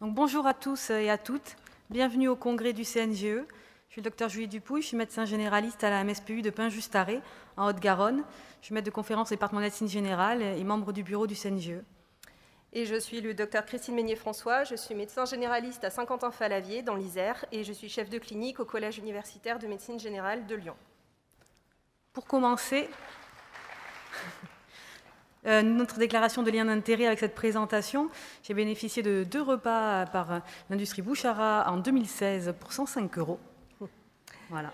Donc, bonjour à tous et à toutes, bienvenue au congrès du CNGE. Je suis le docteur Julie Dupouille, je suis médecin généraliste à la MSPU de Pin-Just-Arrée, en Haute-Garonne. Je suis maître de conférence au département de médecine générale et membre du bureau du CNGE. Et je suis le docteur Christine Meignier-François, je suis médecin généraliste à Saint-Quentin-Fallavier, dans l'Isère, et je suis chef de clinique au Collège universitaire de médecine générale de Lyon. Pour commencer, notre déclaration de lien d'intérêt avec cette présentation, j'ai bénéficié de 2 repas par l'industrie Bouchara en 2016 pour 105 €. Voilà.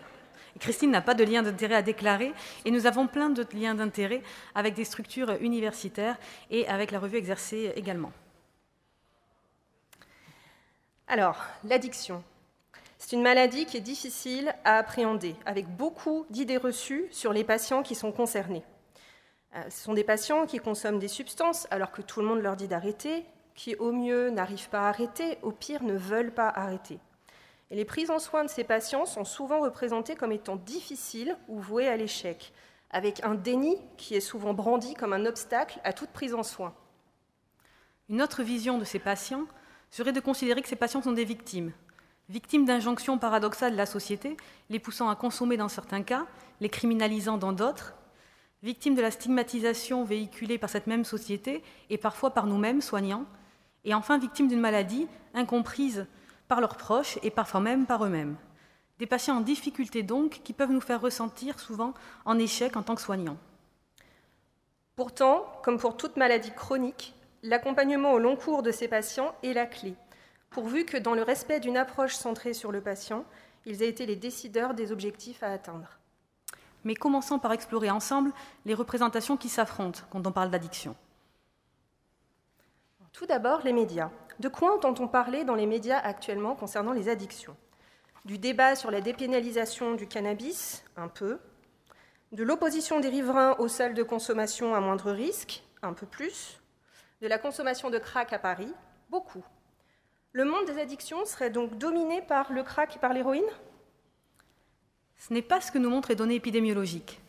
Et Christine n'a pas de lien d'intérêt à déclarer et nous avons plein de liens d'intérêt avec des structures universitaires et avec la revue Exercer également. Alors, l'addiction. C'est une maladie qui est difficile à appréhender, avec beaucoup d'idées reçues sur les patients qui sont concernés. Ce sont des patients qui consomment des substances alors que tout le monde leur dit d'arrêter, qui au mieux n'arrivent pas à arrêter, au pire ne veulent pas arrêter. Et les prises en soin de ces patients sont souvent représentées comme étant difficiles ou vouées à l'échec, avec un déni qui est souvent brandi comme un obstacle à toute prise en soin. Une autre vision de ces patients serait de considérer que ces patients sont des victimes d'injonctions paradoxales de la société, les poussant à consommer dans certains cas, les criminalisant dans d'autres, victimes de la stigmatisation véhiculée par cette même société et parfois par nous-mêmes, soignants, et enfin victimes d'une maladie incomprise par leurs proches et parfois même par eux-mêmes. Des patients en difficulté donc qui peuvent nous faire ressentir souvent en échec en tant que soignants. Pourtant, comme pour toute maladie chronique, l'accompagnement au long cours de ces patients est la clé, pourvu que dans le respect d'une approche centrée sur le patient, ils aient été les décideurs des objectifs à atteindre. Mais commençons par explorer ensemble les représentations qui s'affrontent quand on parle d'addiction. Tout d'abord, les médias. De quoi entend-on parler dans les médias actuellement concernant les addictions ? Du débat sur la dépénalisation du cannabis, un peu. De l'opposition des riverains aux salles de consommation à moindre risque, un peu plus. De la consommation de crack à Paris, beaucoup. Le monde des addictions serait donc dominé par le crack et par l'héroïne ? Ce n'est pas ce que nous montrent les données épidémiologiques.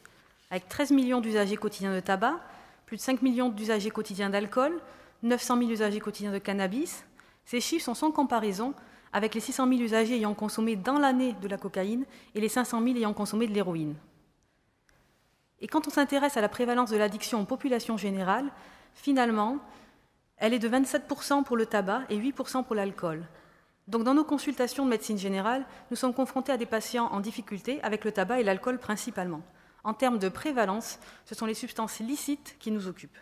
Avec 13 millions d'usagers quotidiens de tabac, plus de 5 millions d'usagers quotidiens d'alcool, 900 000 usagers quotidiens de cannabis, ces chiffres sont sans comparaison avec les 600 000 usagers ayant consommé dans l'année de la cocaïne et les 500 000 ayant consommé de l'héroïne. Et quand on s'intéresse à la prévalence de l'addiction en population générale, finalement, elle est de 27% pour le tabac et 8% pour l'alcool. Donc dans nos consultations de médecine générale, nous sommes confrontés à des patients en difficulté avec le tabac et l'alcool principalement. En termes de prévalence, ce sont les substances licites qui nous occupent.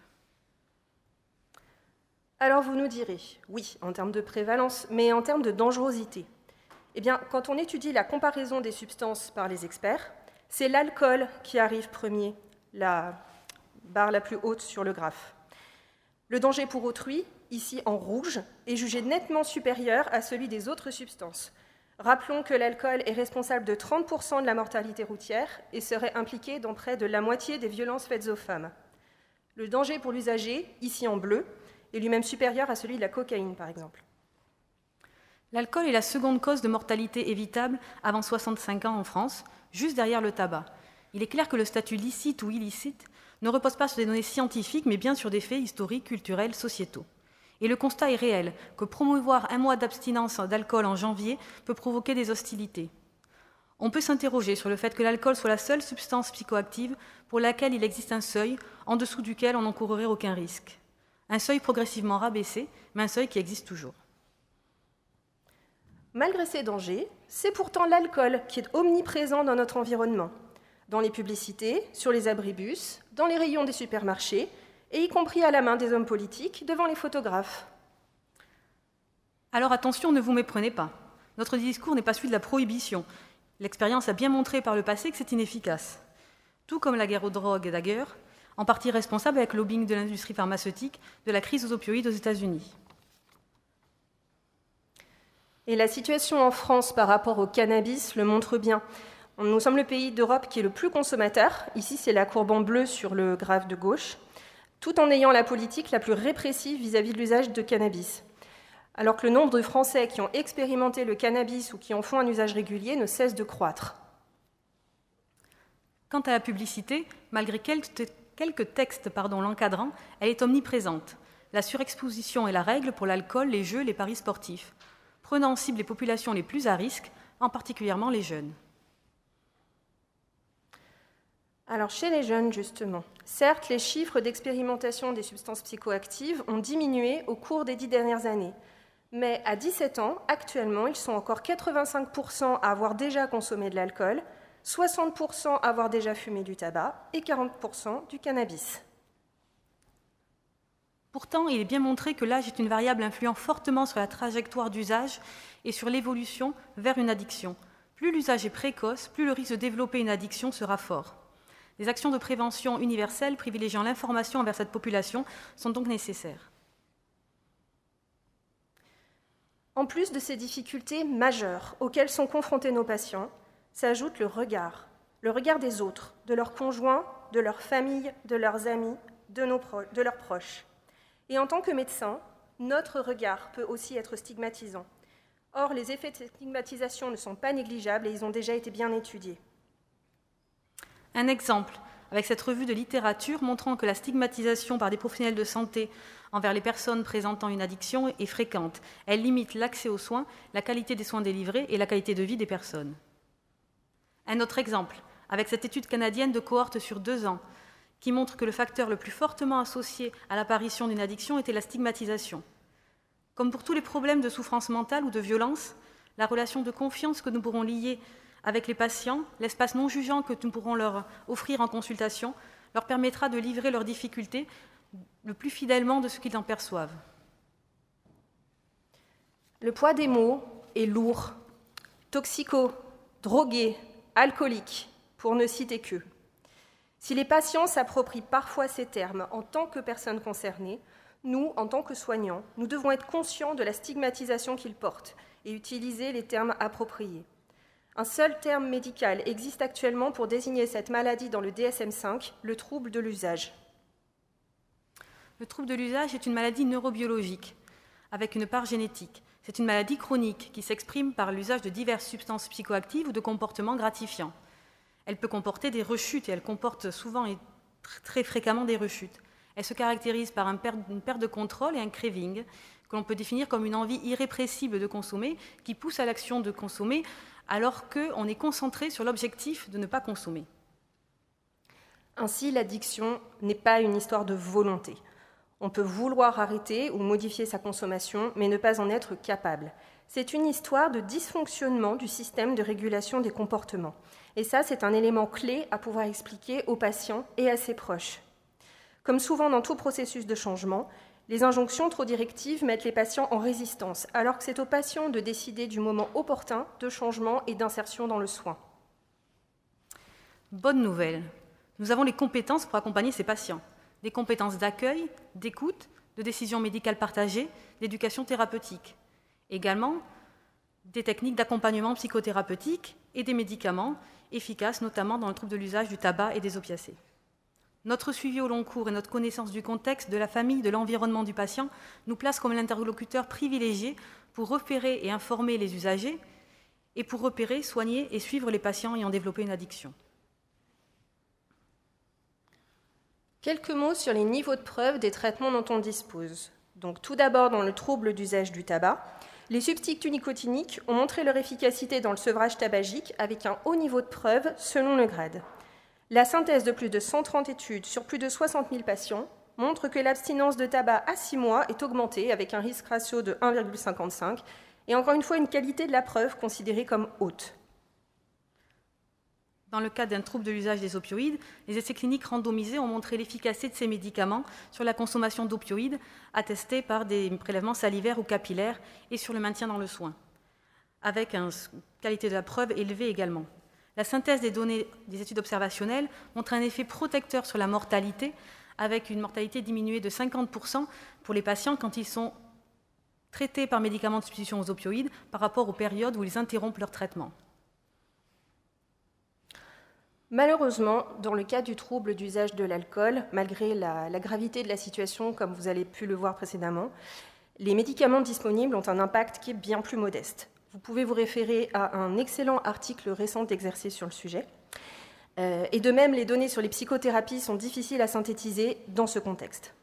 Alors vous nous direz, oui, en termes de prévalence, mais en termes de dangerosité. Eh bien, quand on étudie la comparaison des substances par les experts, c'est l'alcool qui arrive premier, la barre la plus haute sur le graphe. Le danger pour autrui, ici en rouge, est jugé nettement supérieur à celui des autres substances. Rappelons que l'alcool est responsable de 30% de la mortalité routière et serait impliqué dans près de la moitié des violences faites aux femmes. Le danger pour l'usager, ici en bleu, est lui-même supérieur à celui de la cocaïne, par exemple. L'alcool est la seconde cause de mortalité évitable avant 65 ans en France, juste derrière le tabac. Il est clair que le statut licite ou illicite ne repose pas sur des données scientifiques, mais bien sur des faits historiques, culturels, sociétaux. Et le constat est réel, que promouvoir un mois d'abstinence d'alcool en janvier peut provoquer des hostilités. On peut s'interroger sur le fait que l'alcool soit la seule substance psychoactive pour laquelle il existe un seuil en dessous duquel on n'encourrait aucun risque. Un seuil progressivement rabaissé, mais un seuil qui existe toujours. Malgré ces dangers, c'est pourtant l'alcool qui est omniprésent dans notre environnement. Dans les publicités, sur les abribus, dans les rayons des supermarchés, et y compris à la main des hommes politiques, devant les photographes. Alors attention, ne vous méprenez pas. Notre discours n'est pas celui de la prohibition. L'expérience a bien montré par le passé que c'est inefficace. Tout comme la guerre aux drogues d'ailleurs, en partie responsable avec le lobbying de l'industrie pharmaceutique de la crise aux opioïdes aux États-Unis. Et la situation en France par rapport au cannabis le montre bien. Nous sommes le pays d'Europe qui est le plus consommateur. Ici, c'est la courbe en bleu sur le graphe de gauche, tout en ayant la politique la plus répressive vis-à-vis de l'usage de cannabis. Alors que le nombre de Français qui ont expérimenté le cannabis ou qui en font un usage régulier ne cesse de croître. Quant à la publicité, malgré quelques textes l'encadrant, elle est omniprésente. La surexposition est la règle pour l'alcool, les jeux, les paris sportifs, prenant en cible les populations les plus à risque, en particulièrement les jeunes. Alors chez les jeunes, justement, certes, les chiffres d'expérimentation des substances psychoactives ont diminué au cours des 10 dernières années. Mais à 17 ans, actuellement, ils sont encore 85% à avoir déjà consommé de l'alcool, 60% à avoir déjà fumé du tabac et 40% du cannabis. Pourtant, il est bien montré que l'âge est une variable influant fortement sur la trajectoire d'usage et sur l'évolution vers une addiction. Plus l'usage est précoce, plus le risque de développer une addiction sera fort. Des actions de prévention universelles privilégiant l'information envers cette population sont donc nécessaires. En plus de ces difficultés majeures auxquelles sont confrontés nos patients, s'ajoute le regard des autres, de leurs conjoints, de leurs familles, de leurs amis, de leurs proches. Et en tant que médecin, notre regard peut aussi être stigmatisant. Or, les effets de cette stigmatisation ne sont pas négligeables et ils ont déjà été bien étudiés. Un exemple, avec cette revue de littérature montrant que la stigmatisation par des professionnels de santé envers les personnes présentant une addiction est fréquente. Elle limite l'accès aux soins, la qualité des soins délivrés et la qualité de vie des personnes. Un autre exemple, avec cette étude canadienne de cohorte sur 2 ans, qui montre que le facteur le plus fortement associé à l'apparition d'une addiction était la stigmatisation. Comme pour tous les problèmes de souffrance mentale ou de violence, la relation de confiance que nous pourrons lier avec les patients, l'espace non jugeant que nous pourrons leur offrir en consultation, leur permettra de livrer leurs difficultés le plus fidèlement de ce qu'ils en perçoivent. Le poids des mots est lourd. Toxico, drogué, alcoolique, pour ne citer qu'eux. Si les patients s'approprient parfois ces termes en tant que personnes concernées, nous, en tant que soignants, nous devons être conscients de la stigmatisation qu'ils portent et utiliser les termes appropriés. Un seul terme médical existe actuellement pour désigner cette maladie dans le DSM-5, le trouble de l'usage. Le trouble de l'usage est une maladie neurobiologique, avec une part génétique. C'est une maladie chronique qui s'exprime par l'usage de diverses substances psychoactives ou de comportements gratifiants. Elle peut comporter des rechutes et elle comporte souvent et très fréquemment des rechutes. Elle se caractérise par une perte de contrôle et un craving, que l'on peut définir comme une envie irrépressible de consommer, qui pousse à l'action de consommer, alors qu'on est concentré sur l'objectif de ne pas consommer. Ainsi, l'addiction n'est pas une histoire de volonté. On peut vouloir arrêter ou modifier sa consommation, mais ne pas en être capable. C'est une histoire de dysfonctionnement du système de régulation des comportements. Et ça, c'est un élément clé à pouvoir expliquer aux patients et à ses proches. Comme souvent dans tout processus de changement, les injonctions trop directives mettent les patients en résistance, alors que c'est aux patients de décider du moment opportun de changement et d'insertion dans le soin. Bonne nouvelle, nous avons les compétences pour accompagner ces patients. Des compétences d'accueil, d'écoute, de décision médicale partagée, d'éducation thérapeutique. Également, des techniques d'accompagnement psychothérapeutique et des médicaments efficaces, notamment dans le trouble de l'usage du tabac et des opiacés. Notre suivi au long cours et notre connaissance du contexte, de la famille, de l'environnement du patient nous place comme l'interlocuteur privilégié pour repérer et informer les usagers et pour repérer, soigner et suivre les patients ayant développé une addiction. Quelques mots sur les niveaux de preuve des traitements dont on dispose. Donc, tout d'abord, dans le trouble d'usage du tabac, les substituts nicotiniques ont montré leur efficacité dans le sevrage tabagique avec un haut niveau de preuve selon le grade. La synthèse de plus de 130 études sur plus de 60 000 patients montre que l'abstinence de tabac à 6 mois est augmentée avec un risque ratio de 1,55 et encore une fois une qualité de la preuve considérée comme haute. Dans le cas d'un trouble de l'usage des opioïdes, les essais cliniques randomisés ont montré l'efficacité de ces médicaments sur la consommation d'opioïdes attestée par des prélèvements salivaires ou capillaires et sur le maintien dans le soin, avec une qualité de la preuve élevée également. La synthèse des données des études observationnelles montre un effet protecteur sur la mortalité, avec une mortalité diminuée de 50% pour les patients quand ils sont traités par médicaments de substitution aux opioïdes par rapport aux périodes où ils interrompent leur traitement. Malheureusement, dans le cas du trouble d'usage de l'alcool, malgré la gravité de la situation, comme vous avez pu le voir précédemment, les médicaments disponibles ont un impact qui est bien plus modeste. Vous pouvez vous référer à un excellent article récent d'Exercer sur le sujet. Et de même, les données sur les psychothérapies sont difficiles à synthétiser dans ce contexte.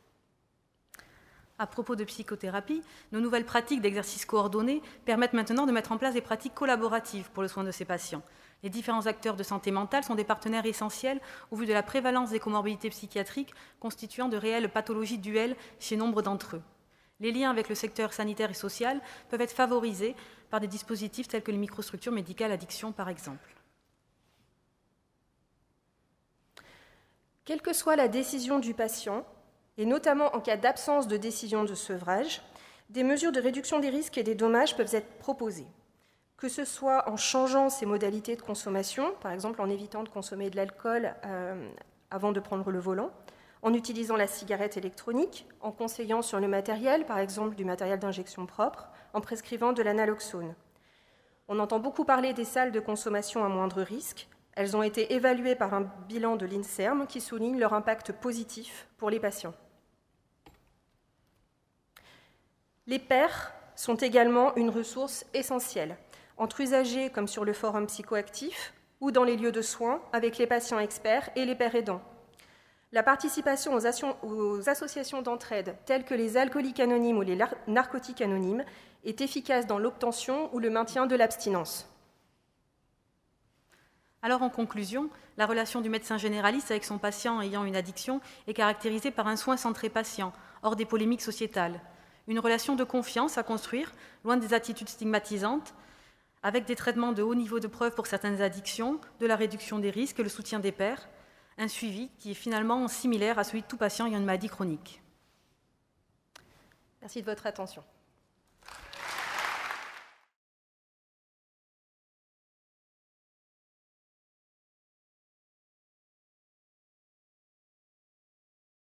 À propos de psychothérapie, nos nouvelles pratiques d'exercice coordonné permettent maintenant de mettre en place des pratiques collaboratives pour le soin de ces patients. Les différents acteurs de santé mentale sont des partenaires essentiels au vu de la prévalence des comorbidités psychiatriques constituant de réelles pathologies duelles chez nombre d'entre eux. Les liens avec le secteur sanitaire et social peuvent être favorisés par des dispositifs tels que les microstructures médicales addiction, par exemple. Quelle que soit la décision du patient, et notamment en cas d'absence de décision de sevrage, des mesures de réduction des risques et des dommages peuvent être proposées, que ce soit en changeant ses modalités de consommation, par exemple en évitant de consommer de l'alcool avant de prendre le volant, en utilisant la cigarette électronique, en conseillant sur le matériel, par exemple du matériel d'injection propre, en prescrivant de l'analoxone. On entend beaucoup parler des salles de consommation à moindre risque. Elles ont été évaluées par un bilan de l'INSERM qui souligne leur impact positif pour les patients. Les pairs sont également une ressource essentielle, entre usagers comme sur le forum psychoactif ou dans les lieux de soins avec les patients experts et les pairs aidants. La participation aux associations d'entraide telles que les alcooliques anonymes ou les narcotiques anonymes est efficace dans l'obtention ou le maintien de l'abstinence. Alors en conclusion, la relation du médecin généraliste avec son patient ayant une addiction est caractérisée par un soin centré patient, hors des polémiques sociétales. Une relation de confiance à construire, loin des attitudes stigmatisantes, avec des traitements de haut niveau de preuve pour certaines addictions, de la réduction des risques, le soutien des pairs, un suivi qui est finalement similaire à celui de tout patient ayant une maladie chronique. Merci de votre attention.